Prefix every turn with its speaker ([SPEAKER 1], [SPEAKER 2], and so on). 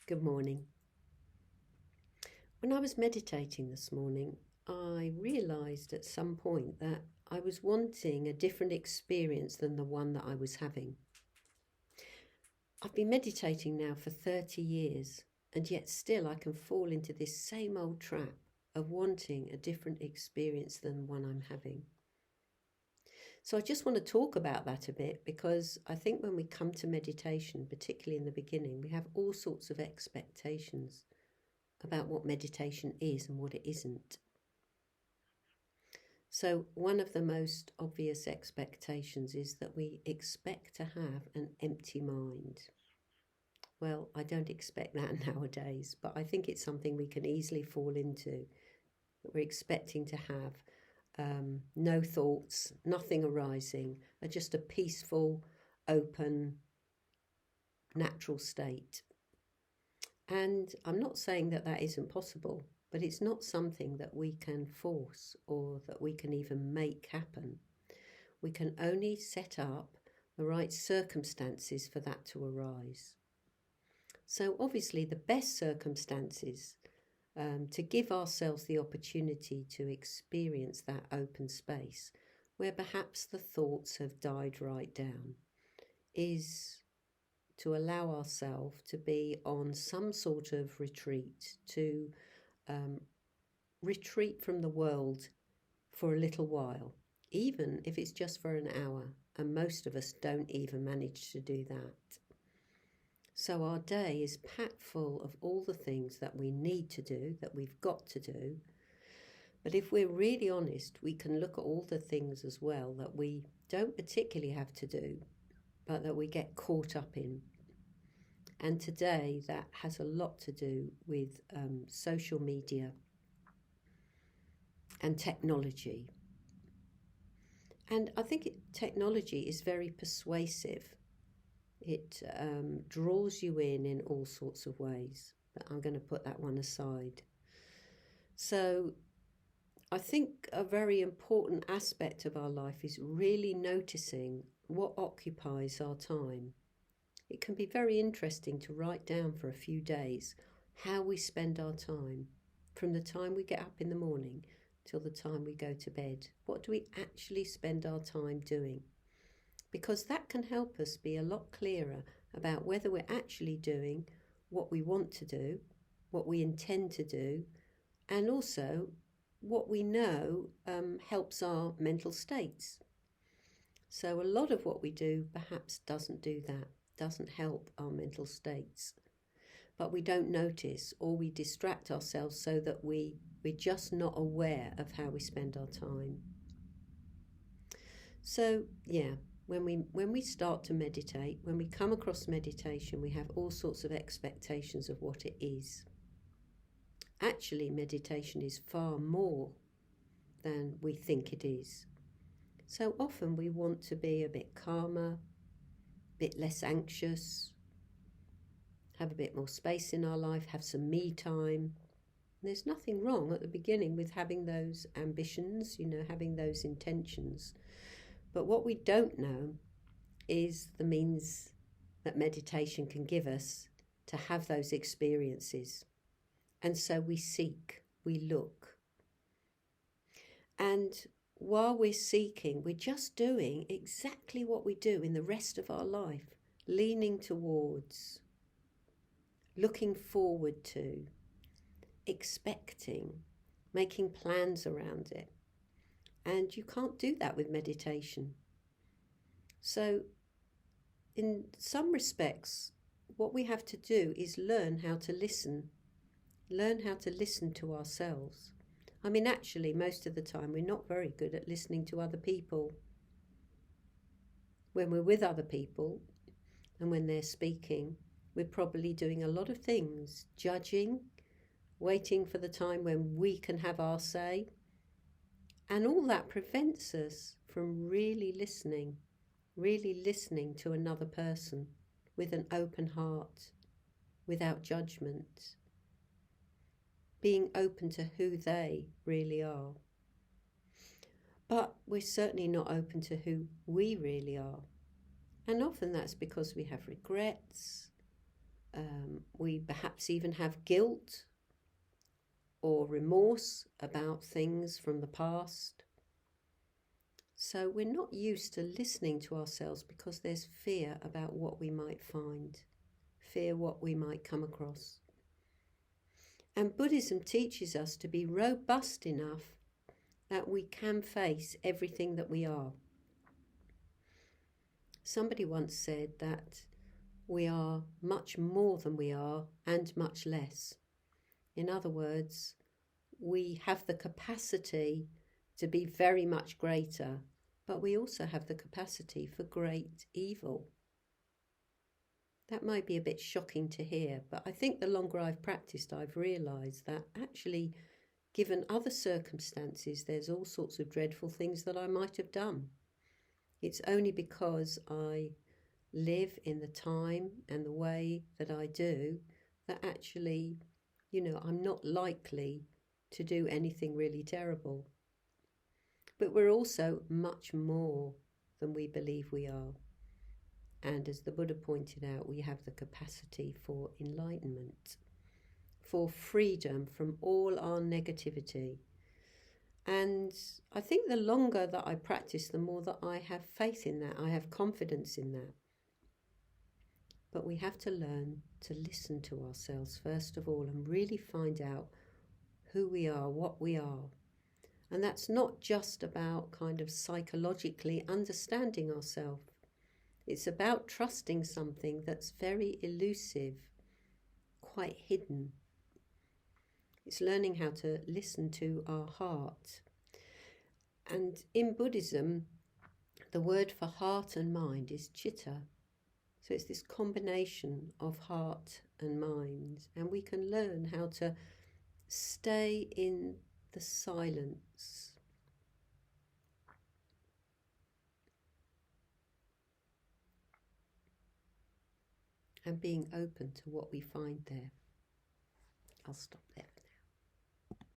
[SPEAKER 1] Good morning. When I was meditating this morning, I realised at some point that I was wanting a different experience than the one that I was having. I've been meditating now for 30 years, and yet still I can fall into this same old trap of wanting a different experience than the one I'm having. So I just want to talk about that a bit because I think when we come to meditation, particularly in the beginning, we have all sorts of expectations about what meditation is and what it isn't. So, one of the most obvious expectations is that we expect to have an empty mind. Well, I don't expect that nowadays, but I think it's something we can easily fall into. That we're expecting to have no thoughts, nothing arising, just a peaceful, open, natural state. And I'm not saying that that isn't possible, but it's not something that we can force or that we can even make happen. We can only set up the right circumstances for that to arise. So obviously the best circumstances to give ourselves the opportunity to experience that open space where perhaps the thoughts have died right down is to allow ourselves to be on some sort of retreat, to retreat from the world for a little while, even if it's just for an hour, and most of us don't even manage to do that. So our day is packed full of all the things that we need to do, that we've got to do. But if we're really honest, we can look at all the things as well that we don't particularly have to do, but that we get caught up in. And today that has a lot to do with social media and technology. And I think technology is very persuasive. It draws you in all sorts of ways, but I'm going to put that one aside. So I think a very important aspect of our life is really noticing what occupies our time. It can be very interesting to write down for a few days how we spend our time, from the time we get up in the morning till the time we go to bed. What do we actually spend our time doing? Because that can help us be a lot clearer about whether we're actually doing what we want to do, what we intend to do, and also what we know helps our mental states. So a lot of what we do perhaps doesn't do that, doesn't help our mental states. But we don't notice, or we distract ourselves so that we're just not aware of how we spend our time. So yeah, when we start to meditate, when we come across meditation, we have all sorts of expectations of what it is. Actually, meditation is far more than we think it is. So often we want to be a bit calmer, a bit less anxious, have a bit more space in our life, have some me time. And there's nothing wrong at the beginning with having those ambitions, having those intentions. But what we don't know is the means that meditation can give us to have those experiences. And so we seek, we look. And while we're seeking, we're just doing exactly what we do in the rest of our life, leaning towards, looking forward to, expecting, making plans around it. And you can't do that with meditation. So in some respects, what we have to do is learn how to listen to ourselves. I mean, actually, most of the time, we're not very good at listening to other people. When we're with other people and when they're speaking, we're probably doing a lot of things, judging, waiting for the time when we can have our say. And all that prevents us from really listening to another person with an open heart, without judgment, being open to who they really are. But we're certainly not open to who we really are. And often that's because we have regrets, we We perhaps even have guilt or remorse about things from the past. So we're not used to listening to ourselves because there's fear about what we might find, fear what we might come across. And Buddhism teaches us to be robust enough that we can face everything that we are. Somebody once said that we are much more than we are and much less. In other words, we have the capacity to be very much greater, but we also have the capacity for great evil. That might be a bit shocking to hear, but I think the longer I've practiced, I've realised that actually, given other circumstances, there's all sorts of dreadful things that I might have done. It's only because I live in the time and the way that I do that actually, I'm not likely to do anything really terrible. But we're also much more than we believe we are. And as the Buddha pointed out, we have the capacity for enlightenment, for freedom from all our negativity. And I think the longer that I practice, the more that I have faith in that, I have confidence in that. But we have to learn to listen to ourselves first of all and really find out who we are, what we are. And that's not just about kind of psychologically understanding ourselves. It's about trusting something that's very elusive, quite hidden. It's learning how to listen to our heart. And in Buddhism, the word for heart and mind is citta. So it's this combination of heart and mind. And we can learn how to stay in the silence. And being open to what we find there. I'll stop there.